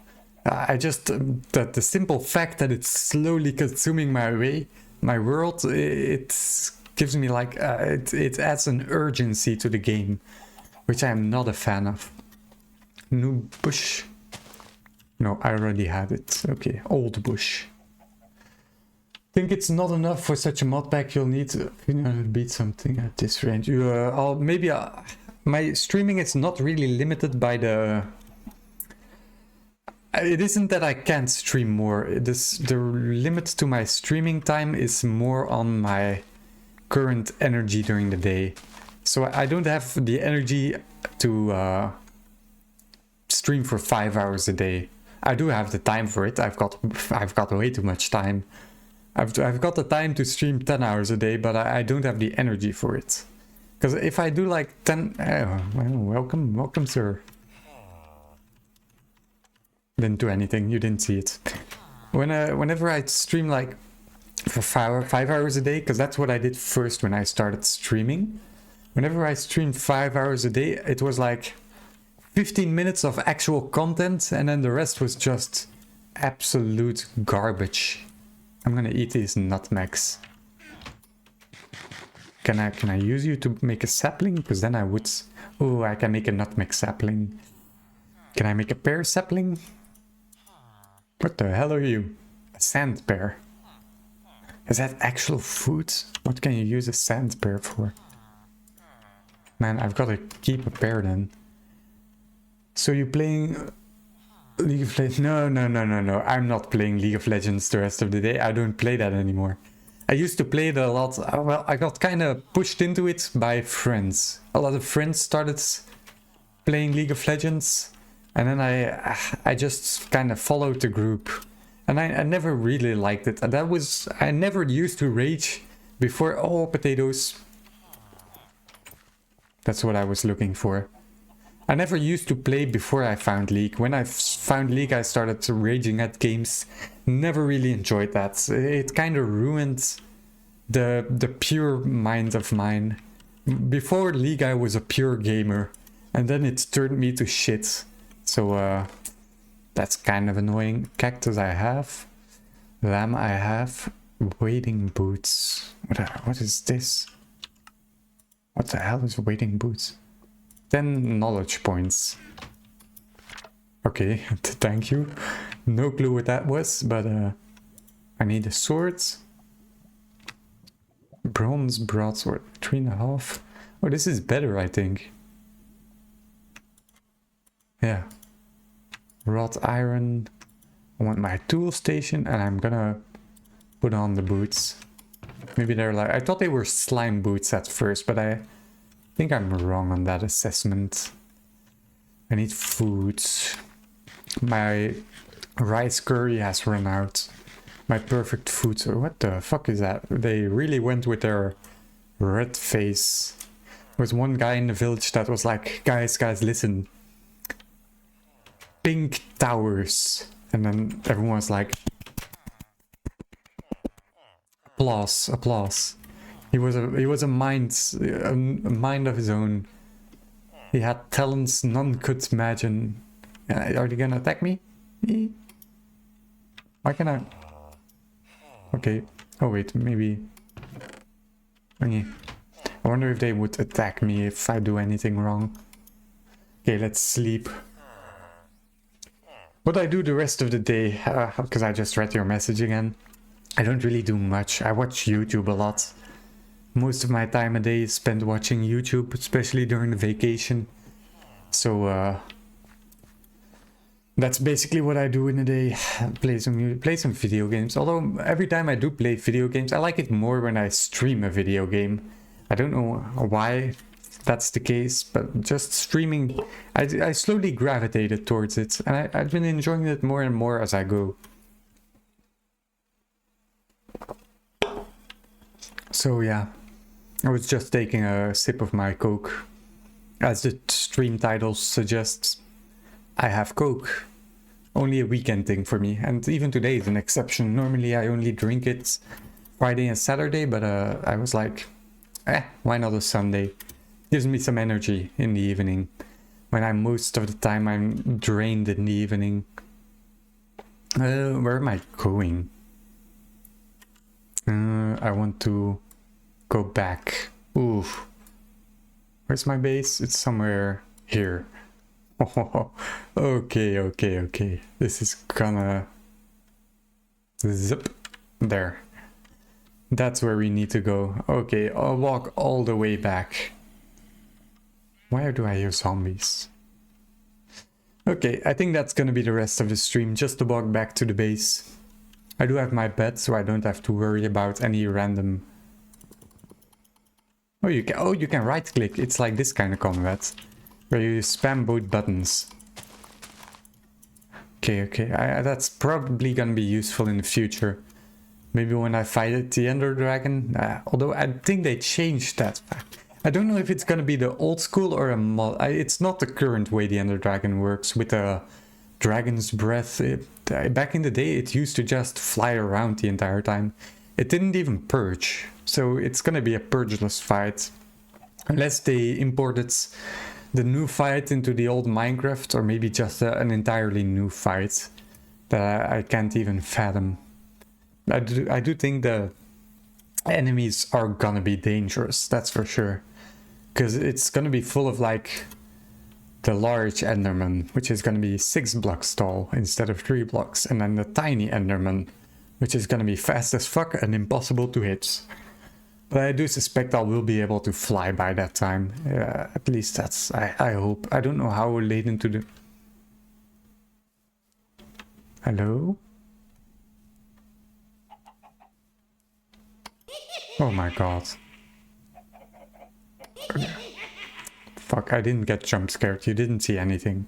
S1: I just, the simple fact that it's slowly consuming my world, it gives me like, it adds an urgency to the game, which I'm not a fan of. New bush. No, I already had it. Okay, old bush. Think it's not enough for such a mod pack. You'll need to beat something at this range. my streaming is not really limited by the... It isn't that I can't stream more. The limit to my streaming time is more on my current energy during the day. So I don't have the energy to stream for 5 hours a day. I do have the time for it. I've got way too much time. I've got the time to stream 10 hours a day, but I don't have the energy for it. Because if I do like 10... well, welcome sir. Didn't do anything, you didn't see it. Whenever I stream like for 5 hours a day, because that's what I did first when I started streaming. Whenever I streamed 5 hours a day, it was like 15 minutes of actual content, and then the rest was just absolute garbage. I'm gonna eat these nutmegs. Can I use you to make a sapling? Because then I would... Oh, I can make a nutmeg sapling. Can I make a pear sapling? What the hell are you? A sand pear. Is that actual food? What can you use a sand pear for? Man, I've got to keep a pear then. So you playing League of Legends? No. I'm not playing League of Legends the rest of the day. I don't play that anymore. I used to play it a lot. Well, I got kind of pushed into it by friends. A lot of friends started playing League of Legends. And then I just kind of followed the group. And I never really liked it. And I never used to rage before... Oh, potatoes. That's what I was looking for. I never used to play before I found League. When I found League, I started raging at games. Never really enjoyed that. It kind of ruined the pure mind of mine. Before League, I was a pure gamer. And then it turned me to shit. So that's kind of annoying. Cactus I have. Lamb I have. Wading boots. What is this? What the hell is wading boots? 10 knowledge points. Okay, thank you. No clue what that was, but I need a sword. Bronze broadsword, 3.5. Oh, this is better, I think. Yeah. Wrought iron. I want my tool station, and I'm gonna put on the boots. Maybe they're like... I thought they were slime boots at first, but I think I'm wrong on that assessment. I need food. My rice curry has run out. My perfect food... So what the fuck is that? They really went with their red face. There was one guy in the village that was like, guys, listen. Pink towers. And then everyone was like... Applause. He was a mind of his own. He had talents none could imagine. Are they gonna attack me? Why can I? Okay. Oh wait, maybe. Okay. I wonder if they would attack me if I do anything wrong. Okay, let's sleep. What I do the rest of the day, because I just read your message again. I don't really do much. I watch YouTube a lot. Most of my time a day is spent watching YouTube, especially during the vacation. So that's basically what I do in a day. Play some video games. Although every time I do play video games, I like it more when I stream a video game. I don't know why that's the case, but just streaming, I slowly gravitated towards it, and I've been enjoying it more and more as I go. So yeah, I was just taking a sip of my Coke. As the stream title suggests, I have Coke. Only a weekend thing for me, and even today is an exception. Normally I only drink it Friday and Saturday, but I was like, why not a Sunday? Gives me some energy in the evening, when most of the time I'm drained in the evening. Where am I going? I want to go back. Ooh. Where's my base? It's somewhere here. Oh, okay. This is gonna... Zip. There. That's where we need to go. Okay, I'll walk all the way back. Why do I hear zombies? Okay, I think that's gonna be the rest of the stream, just to walk back to the base. I do have my bed, so I don't have to worry about any random... Oh, you can right click. It's like this kind of combat, where you spam both buttons. Okay, that's probably gonna be useful in the future. Maybe when I fight the Ender Dragon, although I think they changed that. I don't know if it's gonna be the old school or a mod. It's not the current way the Ender Dragon works with a dragon's breath. Back in the day, it used to just fly around the entire time. It didn't even purge, so it's gonna be a purgeless fight. Unless they imported the new fight into the old Minecraft, or maybe just an entirely new fight that I can't even fathom. I do think the enemies are gonna be dangerous, that's for sure. Because it's gonna be full of like the large Enderman, which is gonna be 6 blocks tall instead of 3 blocks. And then the tiny Enderman, which is gonna be fast as fuck and impossible to hit. But I do suspect I will be able to fly by that time. At least that's, I hope. I don't know how late into the... Hello? Oh my god. Fuck, I didn't get jump scared. You didn't see anything.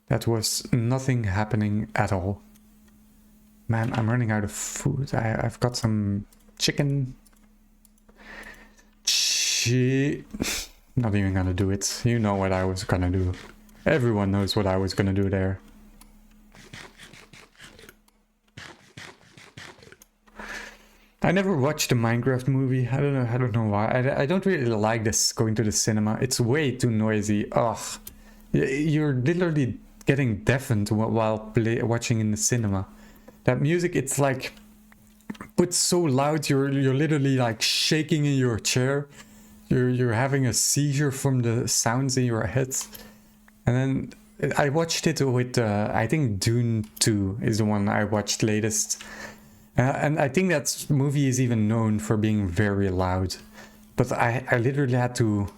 S1: That was nothing happening at all. Man, I'm running out of food. I've got some chicken. Not even gonna do it. You know what I was gonna do. Everyone knows what I was gonna do there. I never watched the Minecraft movie. I don't know why. I don't really like this going to the cinema. It's way too noisy. Ugh. You're literally getting deafened while watching in the cinema. That music, it's like put so loud you're literally like shaking in your chair. You're having a seizure from the sounds in your head. And then I watched it with I think Dune 2 is the one I watched latest. And I think that movie is even known for being very loud. But I literally had to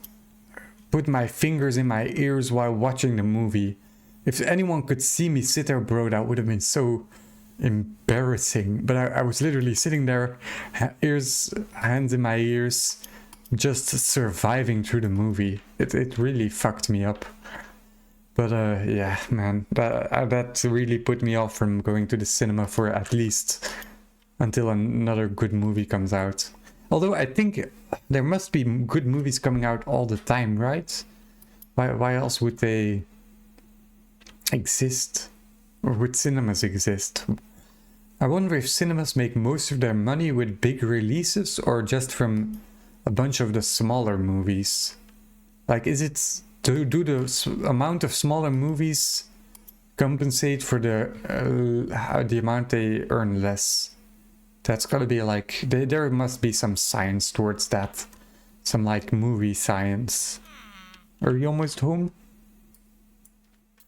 S1: put my fingers in my ears while watching the movie. If anyone could see me sit there, bro, that would have been so embarrassing. But I was literally sitting there, hands in my ears, just surviving through the movie. It really fucked me up. But yeah, man, that really put me off from going to the cinema for at least until another good movie comes out. Although I think there must be good movies coming out all the time, right? Why else would they exist? Or would cinemas exist? I wonder if cinemas make most of their money with big releases or just from a bunch of the smaller movies. Like, is it... do the amount of smaller movies compensate for the amount they earn less? That's gotta be like, there must be some science towards that. Some like movie science. Are you almost home?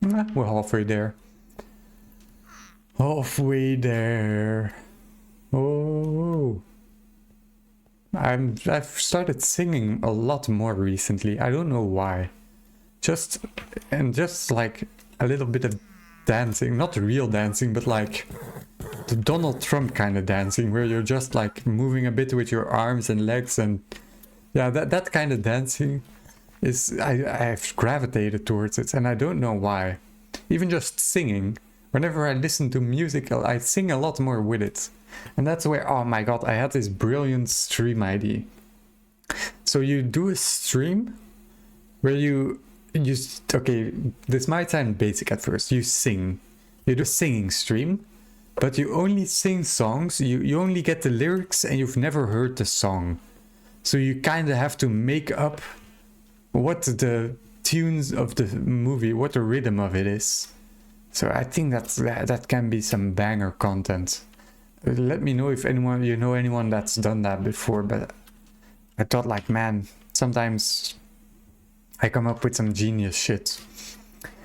S1: We're halfway there. Halfway there. Oh. I've started singing a lot more recently. I don't know why. Just like a little bit of dancing, not real dancing, but like the Donald Trump kind of dancing, where you're just like moving a bit with your arms and legs, and yeah, that kind of dancing is I've gravitated towards it, and I don't know why. Even just singing, whenever I listen to music, I sing a lot more with it, and that's where, oh my god, I had this brilliant stream idea. So you do a stream where you okay, this might sound basic at first. You sing. You do a singing stream, but you only sing songs. You only get the lyrics and you've never heard the song. So you kind of have to make up what the tunes of the movie, what the rhythm of it is. So I think that can be some banger content. Let me know if you know anyone that's done that before, but I thought like, man, sometimes I come up with some genius shit.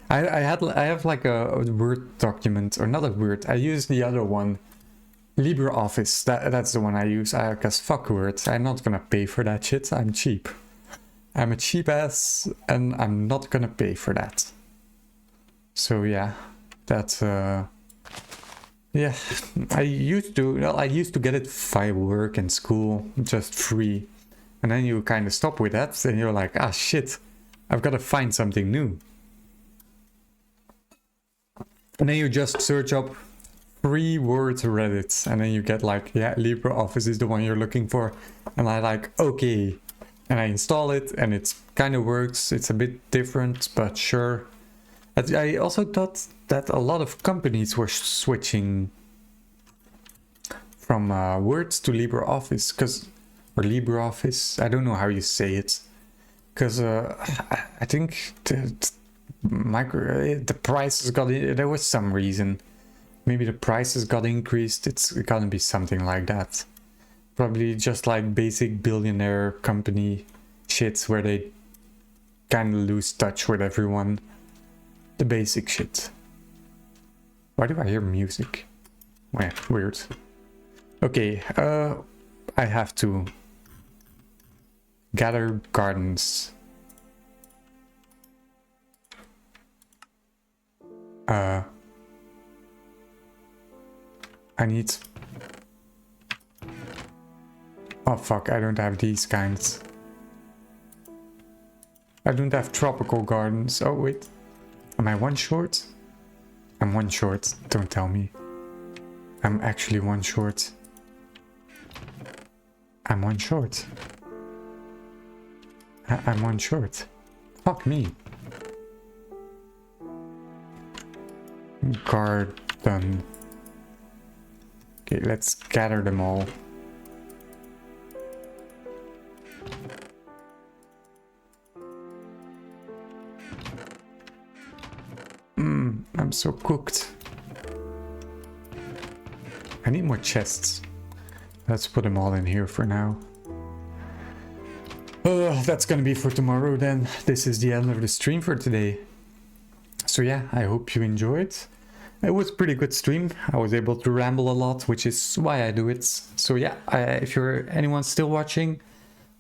S1: I have like a Word document, or not a Word, I use the other one. LibreOffice, that's the one I use, because fuck Word, I'm not gonna pay for that shit, I'm cheap. I'm a cheap ass and I'm not gonna pay for that. So yeah, that's yeah, I used to get it via work and school, just free. And then you kind of stop with that and you're like, ah shit, I've got to find something new. And then you just search up free word Reddit and then you get like, yeah, LibreOffice is the one you're looking for. And I like, okay. And I install it and it kind of works. It's a bit different, but sure. I also thought that a lot of companies were switching from Word to LibreOffice, or LibreOffice, I don't know how you say it, because I think the prices got there was some reason. Maybe the prices got increased. It's gonna be something like that. Probably just like basic billionaire company shits where they kind of lose touch with everyone. The basic shit. Why do I hear music? Weird. Okay, I have to gather gardens. I need... Oh fuck, I don't have these kinds. I don't have tropical gardens. Oh wait. Am I one short? I'm one short, don't tell me. I'm actually one short. I'm one short. I'm one short. Fuck me. Garden. Okay, let's gather them all. I'm so cooked. I need more chests. Let's put them all in here for now. That's gonna be for tomorrow then. This is the end of the stream for today. So yeah, I hope you enjoyed. It was a pretty good stream. I was able to ramble a lot, which is why I do it. So yeah, if you're anyone still watching,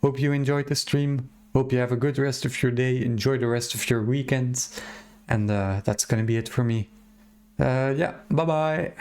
S1: hope you enjoyed the stream. Hope you have a good rest of your day. Enjoy the rest of your weekend. And that's gonna be it for me. Yeah, bye bye.